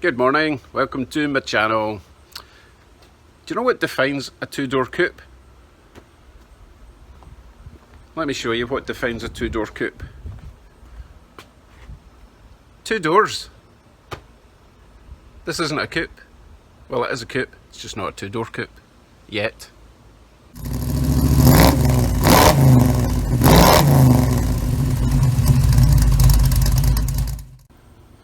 Good morning, welcome to my channel. Do you know what defines a two-door coupe? Let me show you what defines a two-door coupe. Two doors. This isn't a coupe. Well, it is a coupe, it's just not a two-door coupe. Yet.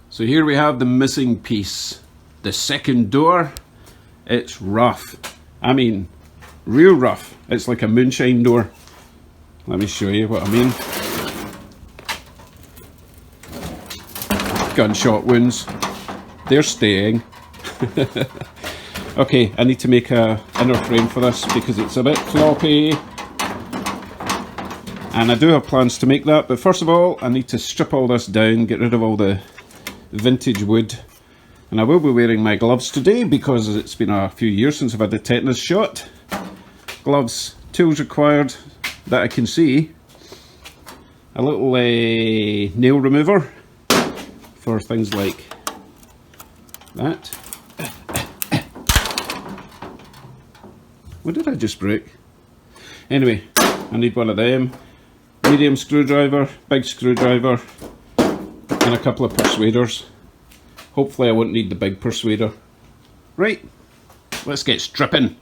So here we have the missing piece. The second door. It's rough. I mean, real rough. It's like a moonshine door. Let me show you what I mean. Gunshot wounds. They're staying. Okay, I need to make a inner frame for this because it's a bit floppy. And I do have plans to make that, but first of all, I need to strip all this down, get rid of all the vintage wood. And I will be wearing my gloves today because it's been a few years since I've had the tetanus shot. Gloves, tools required that I can see. A little nail remover for things like that. What did I just break? Anyway, I need one of them. Medium screwdriver, big screwdriver, and a couple of persuaders. Hopefully I won't need the big persuader. Right, let's get stripping.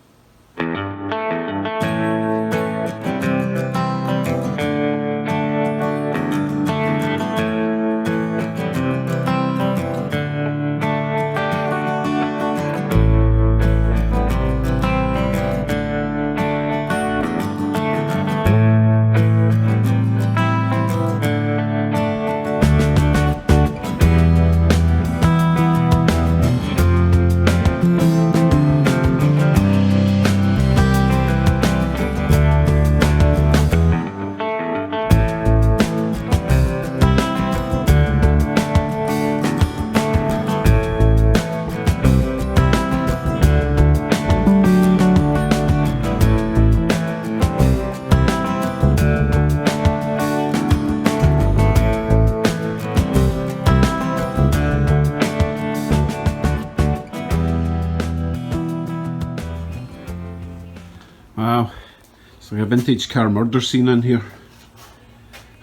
Wow, it's like a vintage car murder scene in here.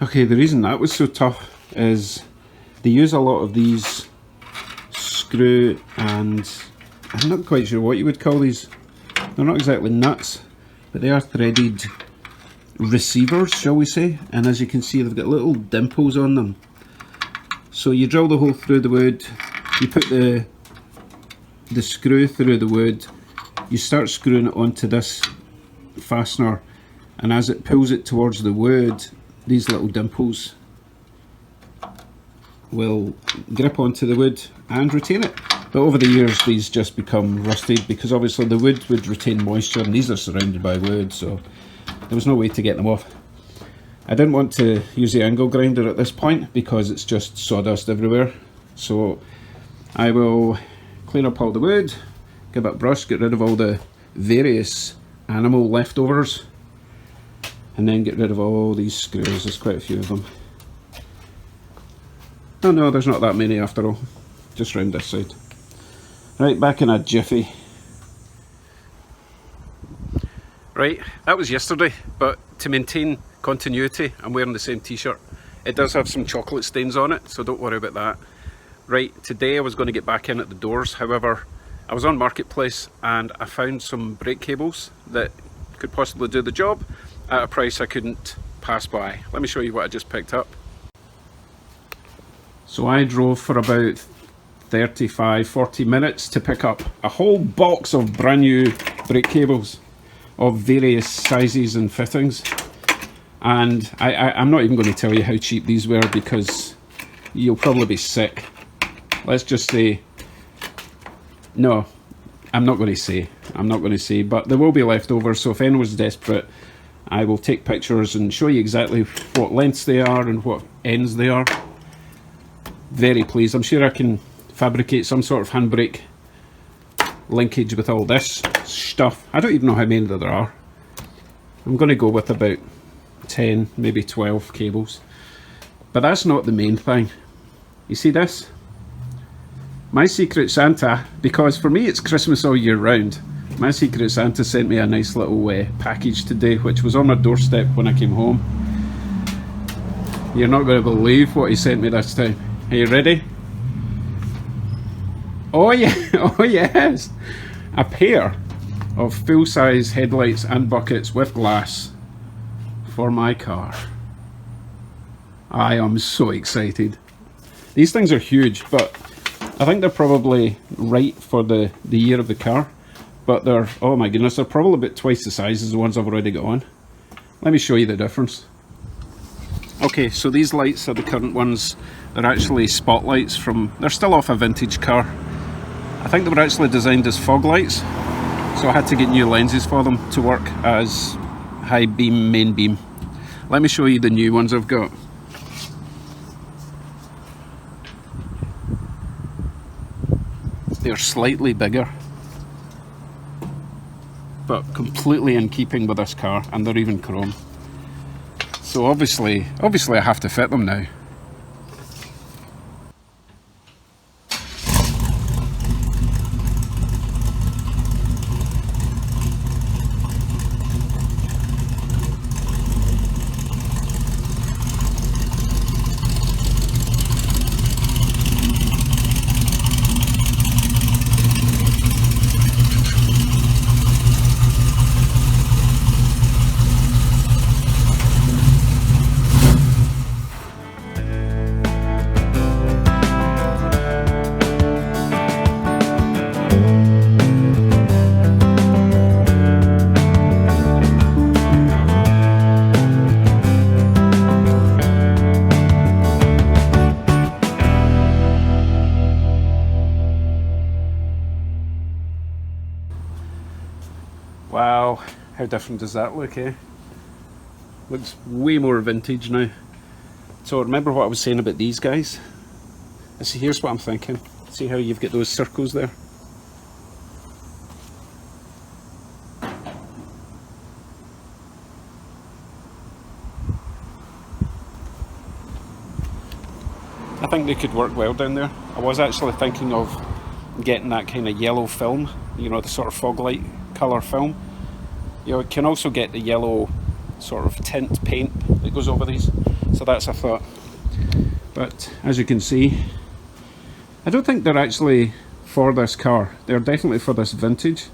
Okay, the reason that was so tough is they use a lot of these screw and I'm not quite sure what you would call these. They're not exactly nuts, but they are threaded receivers, shall we say, and as you can see they've got little dimples on them. So you drill the hole through the wood, you put the screw through the wood, you start screwing it onto this fastener, and as it pulls it towards the wood, these little dimples will grip onto the wood and retain it. But over the years these just become rusted because obviously the wood would retain moisture and these are surrounded by wood, so there was no way to get them off. I didn't want to use the angle grinder at this point because it's just sawdust everywhere, so I will clean up all the wood, give it a brush, get rid of all the various animal leftovers, and then get rid of all these screws. There's quite a few of them. Oh no, there's not that many after all, just round this side. Right, back in a jiffy. Right, that was yesterday, but to maintain continuity I'm wearing the same t-shirt. It does have some chocolate stains on it, so don't worry about that. Right, today I was going to get back in at the doors, however I was on Marketplace and I found some brake cables that could possibly do the job at a price I couldn't pass by. Let me show you what I just picked up. So I drove for about 35-40 minutes to pick up a whole box of brand new brake cables of various sizes and fittings, and I'm not even going to tell you how cheap these were because you'll probably be sick. Let's just say, no, I'm not going to say, but there will be leftovers, so if anyone's desperate I will take pictures and show you exactly what lengths they are and what ends they are. Very pleased. I'm sure I can fabricate some sort of handbrake linkage with all this stuff. I don't even know how many there are. I'm going to go with about 10, maybe 12 cables. But that's not the main thing. You see this? My Secret Santa, because for me it's Christmas all year round, my Secret Santa sent me a nice little package today, which was on my doorstep when I came home. You're not going to believe what he sent me this time. Are you ready? Oh yeah, oh yes! A pair of full-size headlights and buckets with glass for my car. I am so excited. These things are huge, but I think they're probably right for the year of the car. But they're, oh my goodness, they're probably about twice the size as the ones I've already got on. Let me show you the difference. Okay, so these lights are the current ones. They're actually spotlights from, they're still off a vintage car. I think they were actually designed as fog lights, so I had to get new lenses for them to work as high beam, main beam. Let me show you the new ones I've got. They're slightly bigger, but completely in keeping with this car, and they're even chrome. So obviously I have to fit them now. Wow, how different does that look, eh? Looks way more vintage now. So remember what I was saying about these guys? See, here's what I'm thinking. See how you've got those circles there? I think they could work well down there. I was actually thinking of getting that kind of yellow film, you know, the sort of fog light colour film. You know, it can also get the yellow sort of tint paint that goes over these, so that's a thought. But as you can see, I don't think they're actually for this car. They're definitely for this vintage.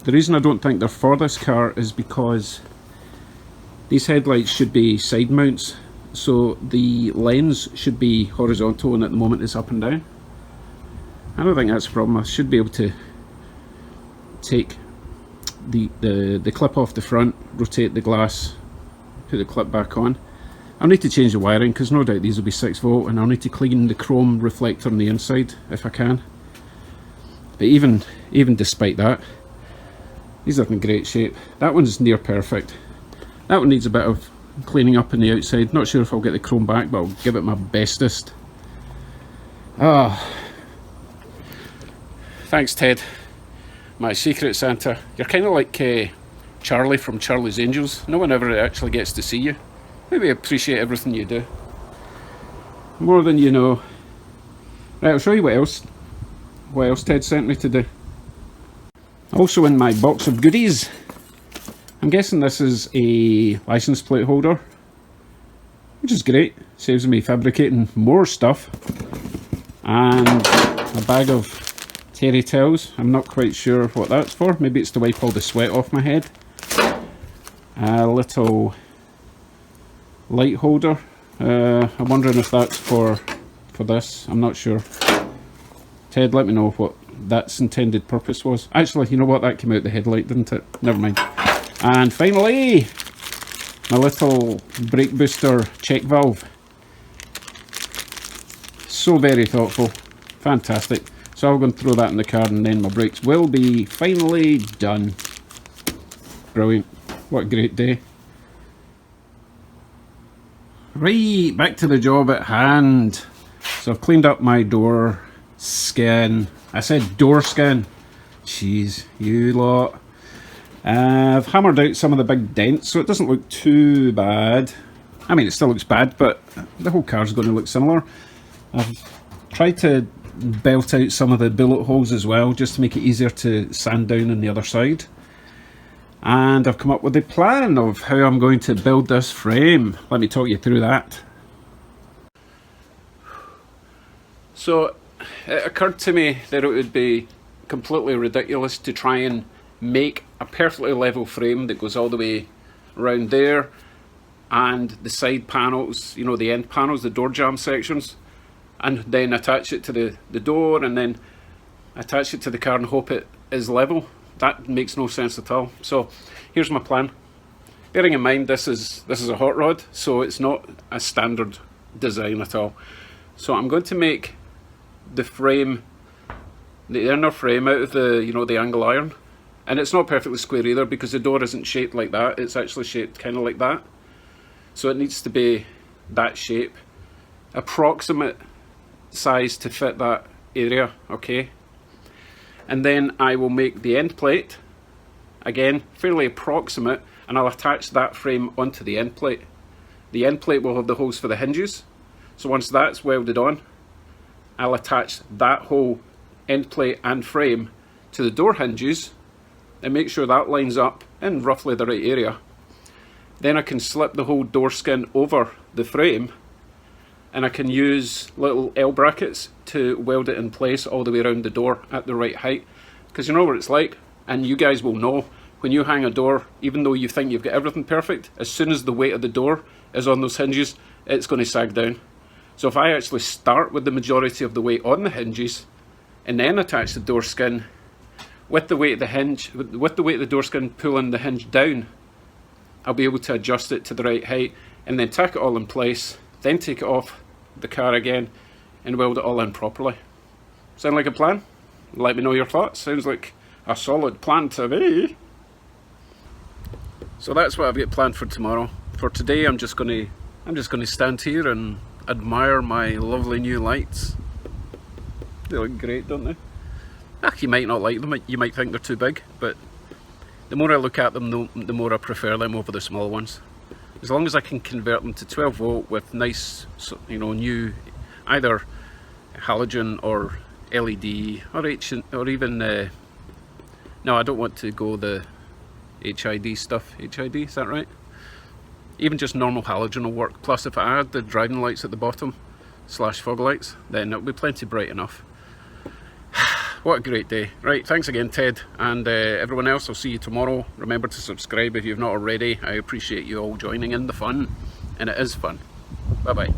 The reason I don't think they're for this car is because these headlights should be side mounts, so the lens should be horizontal, and at the moment it's up and down. I don't think that's a problem. I should be able to take the clip off the front, rotate the glass, put the clip back on. I'll need to change the wiring because no doubt these will be 6 volt, and I'll need to clean the chrome reflector on the inside if I can. But even despite that, these are in great shape. That one's near perfect. That one needs a bit of cleaning up on the outside. Not sure if I'll get the chrome back, but I'll give it my bestest. Ah, thanks Ted, my Secret Santa. You're kind of like Charlie from Charlie's Angels. No one ever actually gets to see you. Maybe appreciate everything you do. More than you know. Right, I'll show you what else Ted sent me today. Also in my box of goodies, I'm guessing this is a license plate holder, which is great. Saves me fabricating more stuff. And a bag of terry towels. I'm not quite sure what that's for. Maybe it's to wipe all the sweat off my head. A little light holder. I'm wondering if that's for this. I'm not sure. Ted, let me know what that's intended purpose was. Actually, you know what? That came out the headlight, didn't it? Never mind. And finally, my little brake booster check valve. So very thoughtful. Fantastic. So I'll go and throw that in the car, and then my brakes will be finally done. Brilliant. What a great day. Right, back to the job at hand. So I've cleaned up my door skin. I said door skin. Jeez, you lot. I've hammered out some of the big dents, so it doesn't look too bad. I mean, it still looks bad, but the whole car's going to look similar. I've tried to belt out some of the bullet holes as well, just to make it easier to sand down on the other side. And I've come up with a plan of how I'm going to build this frame. Let me talk you through that. So it occurred to me that it would be completely ridiculous to try and make a perfectly level frame that goes all the way around there, and the side panels, you know, the end panels, the door jamb sections, and then attach it to the door, and then attach it to the car and hope it is level. That makes no sense at all. So here's my plan. Bearing in mind this is a hot rod, so it's not a standard design at all. So I'm going to make the frame, the inner frame, out of the, you know, the angle iron. And it's not perfectly square either, because the door isn't shaped like that. It's actually shaped kind of like that. So it needs to be that shape, approximate size to fit that area, okay? And then I will make the end plate, again, fairly approximate, and I'll attach that frame onto the end plate. The end plate will have the holes for the hinges. So once that's welded on, I'll attach that whole end plate and frame to the door hinges and make sure that lines up in roughly the right area. Then I can slip the whole door skin over the frame, and I can use little L brackets to weld it in place all the way around the door at the right height. Because you know what it's like, and you guys will know, when you hang a door, even though you think you've got everything perfect, as soon as the weight of the door is on those hinges, it's going to sag down. So if I actually start with the majority of the weight on the hinges, and then attach the door skin with the weight of the hinge, with the weight of the door skin pulling the hinge down, I'll be able to adjust it to the right height, and then tack it all in place, then take it off the car again and weld it all in properly. Sound like a plan? Let me know your thoughts. Sounds like a solid plan to me. So that's what I've got planned for tomorrow. For today, I'm just gonna stand here and admire my lovely new lights. They look great, don't they? You might not like them, you might think they're too big, but the more I look at them, the more I prefer them over the small ones. As long as I can convert them to 12 volt with nice, you know, new, either halogen or LED or even, no, I don't want to go the HID stuff. HID, is that right? Even just normal halogen will work. Plus if I add the driving lights at the bottom, / fog lights, then it'll be plenty bright enough. What a great day. Right, thanks again, Ted, and everyone else. I'll see you tomorrow. Remember to subscribe if you've not already. I appreciate you all joining in the fun, and it is fun. Bye bye.